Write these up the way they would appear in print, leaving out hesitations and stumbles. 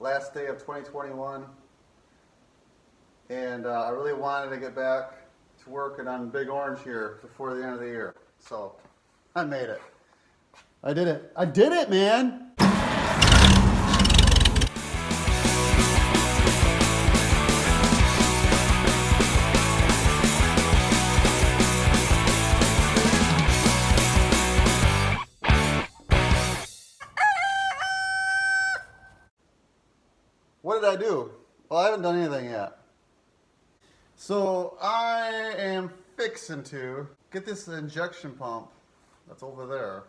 last day of 2021, and I really wanted to get back to working on Big Orange here before the end of the year. So I made it. I did it. I did it, man! What did I do? Well, I haven't done anything yet. So I am fixing to get this injection pump that's over there,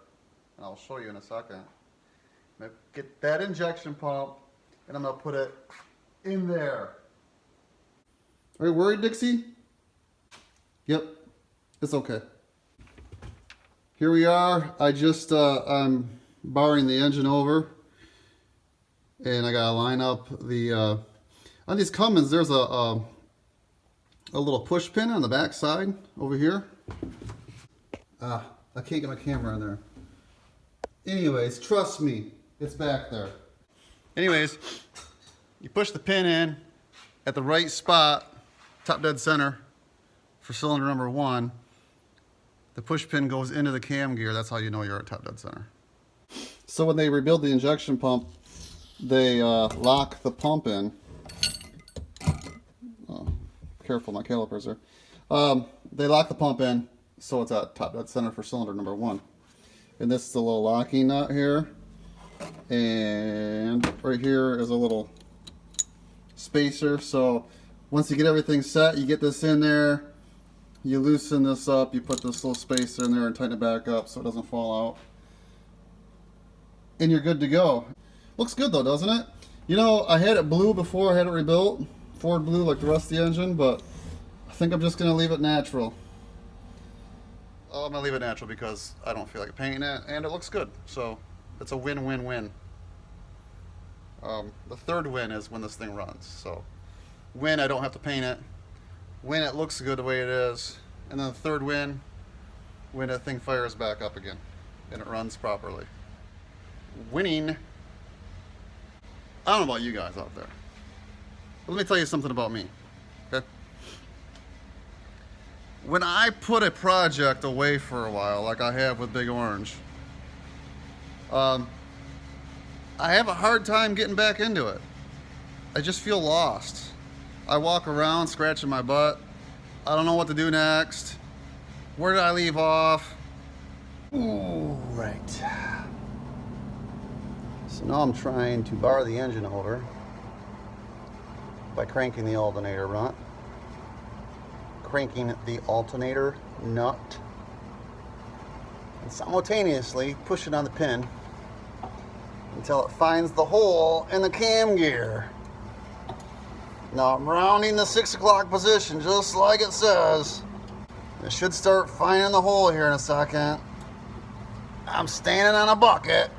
and I'll show you in a second. I'm gonna get that injection pump, and I'm gonna put it in there. Are you worried, Dixie? Yep, it's okay. Here we are. I'm borrowing the engine over. And I gotta line up the, on these Cummins, there's a little push pin on the back side over here. I can't get my camera in there. Anyways, trust me, it's back there. Anyways, you push the pin in at the right spot, top dead center for cylinder number 1. The push pin goes into the cam gear. That's how you know you're at top dead center. So when they rebuild the injection pump, they lock the pump in. Oh, careful, my calipers there. They lock the pump in so it's at top dead center for cylinder number 1. And this is a little locking nut here. And right here is a little spacer. So once you get everything set, you get this in there. You loosen this up. You put this little spacer in there and tighten it back up so it doesn't fall out. And you're good to go. Looks good though, doesn't it? You know, I had it blue before I had it rebuilt. Ford blue like the rest of the engine, but I think I'm just going to leave it natural. I'm going to leave it natural because I don't feel like painting it, and it looks good. So it's a win-win-win. The third win is when this thing runs. So win, I don't have to paint it. Win, it looks good the way it is. And then the third win, when that thing fires back up again and it runs properly. Winning. I don't know about you guys out there. But let me tell you something about me, okay? When I put a project away for a while, like I have with Big Orange, I have a hard time getting back into it. I just feel lost. I walk around scratching my butt. I don't know what to do next. Where did I leave off? Ooh, right. So now I'm trying to bar the engine over by cranking the alternator nut, cranking the alternator nut, and simultaneously pushing on the pin until it finds the hole in the cam gear. Now I'm rounding the 6 o'clock position just like it says. It should start finding the hole here in a second. I'm standing on a bucket.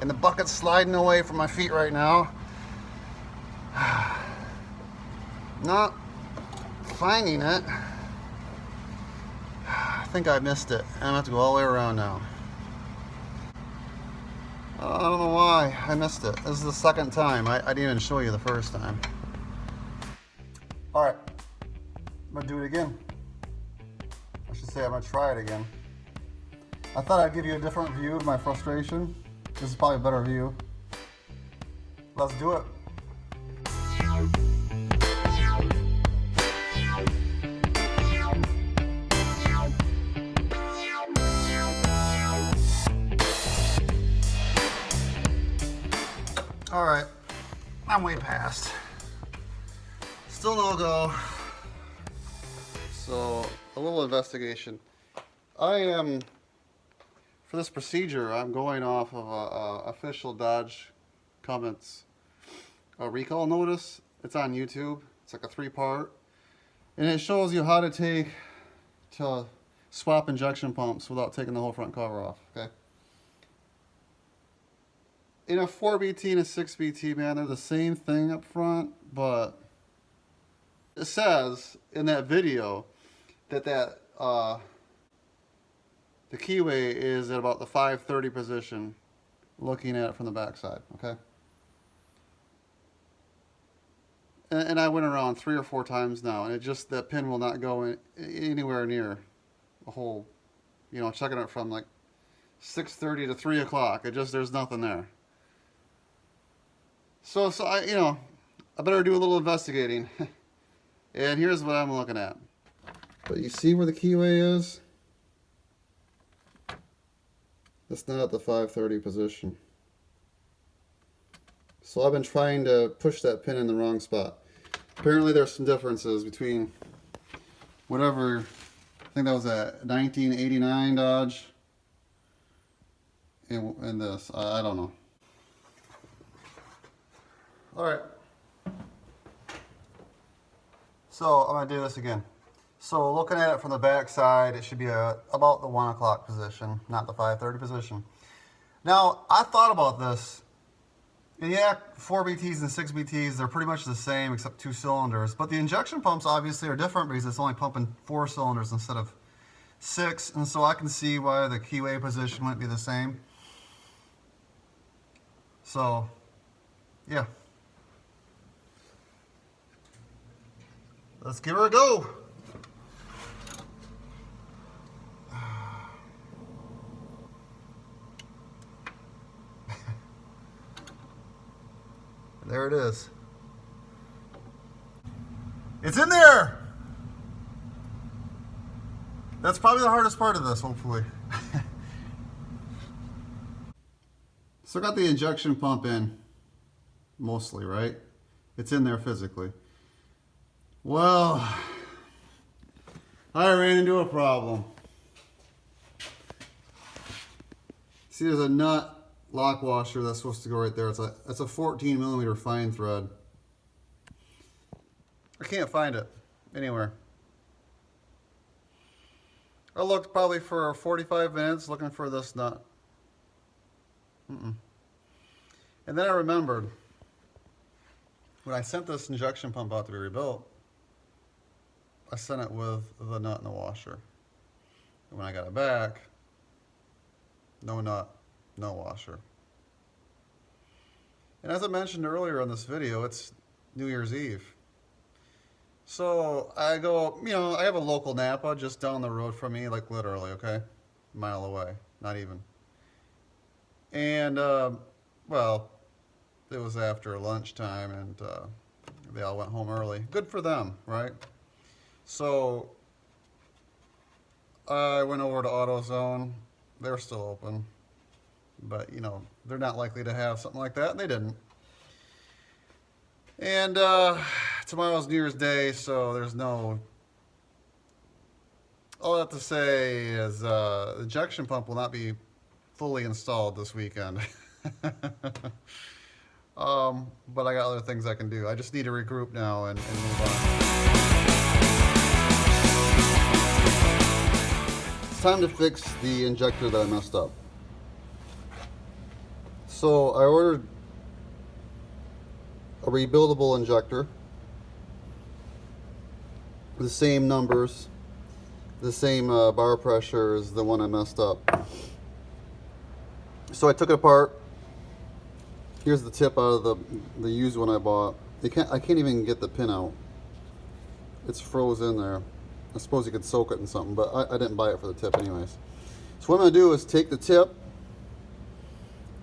And the bucket's sliding away from my feet right now. Not finding it. I think I missed it. I'm gonna have to go all the way around now. I don't know why I missed it. This is the second time. I didn't even show you the first time. Alright. I'm gonna do it again. I should say I'm gonna try it again. I thought I'd give you a different view of my frustration. This is probably a better view. Let's do it. All right, I'm way past. Still no go. So a little investigation. For this procedure, I'm going off of a official Dodge Cummins recall notice. It's on YouTube. It's like a 3-part, and it shows you how to swap injection pumps without taking the whole front cover off. Okay. In a 4BT and a 6BT, man, they're the same thing up front, but it says in that video that the keyway is at about the 530 position, looking at it from the backside, okay? And I went around 3 or 4 times now, and it just, that pin will not go anywhere near a hole. You know, checking it from like 6:30 to 3 o'clock. It just, there's nothing there. So I better do a little investigating. And here's what I'm looking at. But you see where the keyway is? That's not at the 530 position. So I've been trying to push that pin in the wrong spot. Apparently there's some differences between whatever, I think that was a 1989 Dodge and this. I don't know. Alright. So I'm going to do this again. So looking at it from the back side, it should be about the 1 o'clock position, not the 5:30 position. Now, I thought about this. And yeah, 4 BTs and 6 BTs, they're pretty much the same except 2 cylinders. But the injection pumps obviously are different because it's only pumping 4 cylinders instead of 6. And so I can see why the keyway position might be the same. So, yeah. Let's give her a go. There it is. It's in there! That's probably the hardest part of this, hopefully. So I got the injection pump in, mostly, right? It's in there physically. Well, I ran into a problem. See, there's a nut lock washer that's supposed to go right there. It's a 14 millimeter fine thread. I can't find it anywhere. I looked probably for 45 minutes looking for this nut. And then I remembered when I sent this injection pump out to be rebuilt, I sent it with the nut and the washer. And when I got it back, no nut, no washer. And as I mentioned earlier in this video, it's New Year's Eve. So I go, I have a local Napa just down the road from me, like literally, okay? A mile away, not even. And, well, it was after lunchtime and they all went home early. Good for them, right? So I went over to AutoZone. They're still open. But, they're not likely to have something like that, and they didn't. And tomorrow's New Year's Day, so there's no... All I have to say is the injection pump will not be fully installed this weekend. But I got other things I can do. I just need to regroup now and move on. It's time to fix the injector that I messed up. So I ordered a rebuildable injector, the same numbers, the same bar pressure as the one I messed up. So I took it apart. Here's the tip out of the used one I bought. I can't even get the pin out. It's froze in there. I suppose you could soak it in something, but I didn't buy it for the tip anyways. So what I'm going to do is take the tip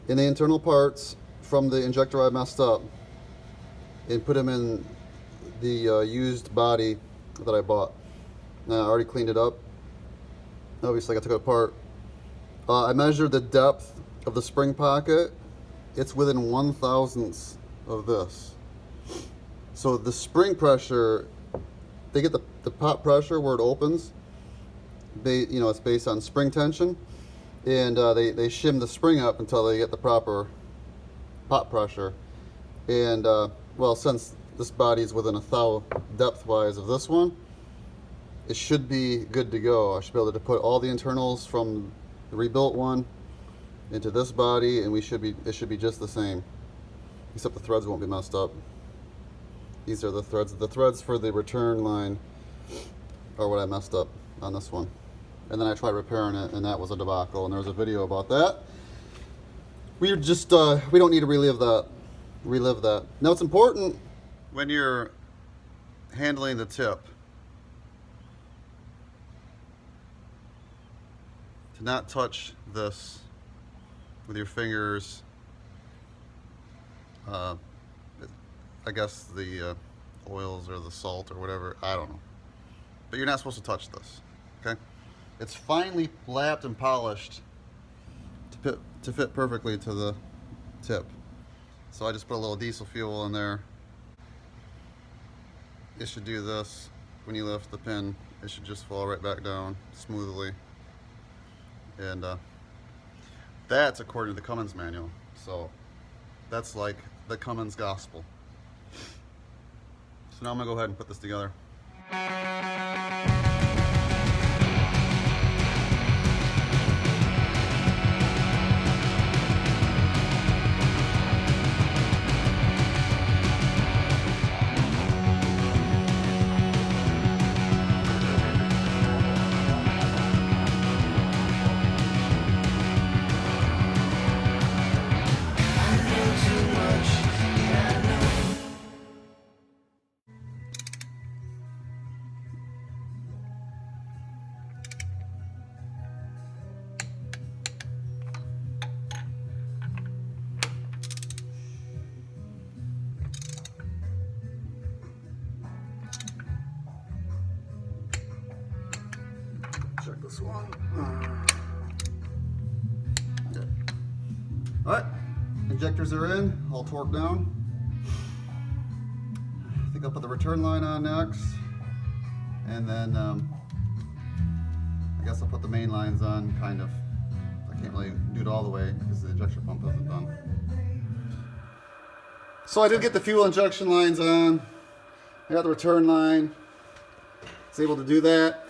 and the internal parts from the injector I messed up and put them in the used body that I bought. Now I already cleaned it up. Obviously I took it apart. I measured the depth of the spring pocket. It's within 1/1000th of this. So the spring pressure, they get the pop pressure where it opens. It's based on spring tension, and they shim the spring up until they get the proper pop pressure. And well, since this body is within 1/1000 depth-wise of this one, it should be good to go. I should be able to put all the internals from the rebuilt one into this body, and it should be just the same, except the threads won't be messed up. These are the threads. The threads for the return line are what I messed up on this one. And then I tried repairing it, and that was a debacle, and there's a video about that. We don't need to relive that. Now it's important when you're handling the tip. To not touch this with your fingers. I guess the oils or the salt or whatever, I don't know. But you're not supposed to touch this, okay? It's finely lapped and polished to fit perfectly to the tip. So I just put a little diesel fuel in there. It should do this. When you lift the pin, it should just fall right back down smoothly. And that's according to the Cummins manual. So that's like the Cummins gospel. So now I'm gonna go ahead and put this together. Check this one. Okay. All right, injectors are in, all torqued down. I think I'll put the return line on next, and then I guess I'll put the main lines on, kind of. I can't really do it all the way because the injection pump isn't done. So I did get the fuel injection lines on. I got the return line. I was able to do that.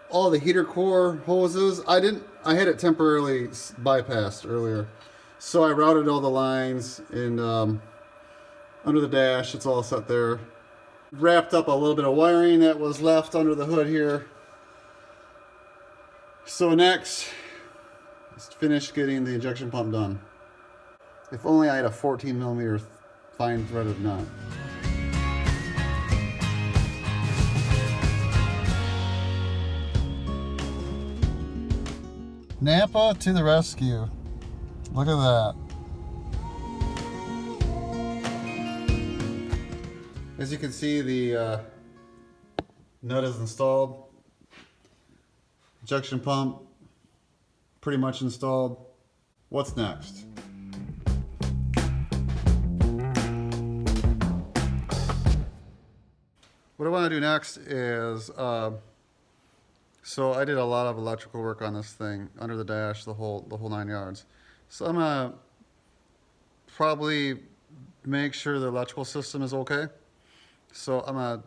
All the heater core hoses, I had it temporarily bypassed earlier. So I routed all the lines and under the dash, it's all set there. Wrapped up a little bit of wiring that was left under the hood here. So next, is finish getting the injection pump done. If only I had a 14mm fine threaded nut. Napa to the rescue. Look at that. As you can see, the nut is installed. Injection pump pretty much installed. What's next? What I want to do next is so I did a lot of electrical work on this thing, under the dash, the whole 9 yards. So I'm gonna probably make sure the electrical system is okay. So I'm gonna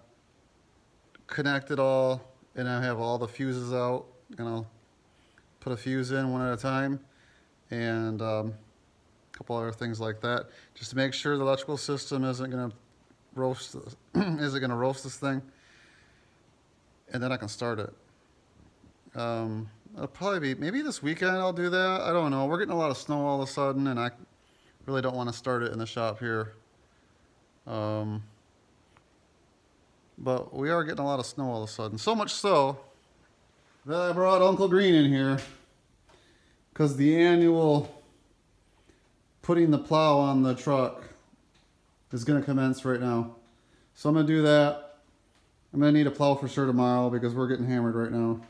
connect it all, and I have all the fuses out, and I'll put a fuse in one at a time, and a couple other things like that, just to make sure the electrical system isn't gonna roast this thing, and then I can start it. It'll probably be, maybe this weekend I'll do that. I don't know. We're getting a lot of snow all of a sudden, and I really don't want to start it in the shop here. But we are getting a lot of snow all of a sudden. So much so that I brought Uncle Green in here, because the annual putting the plow on the truck is going to commence right now. So I'm going to do that. I'm going to need a plow for sure tomorrow because we're getting hammered right now.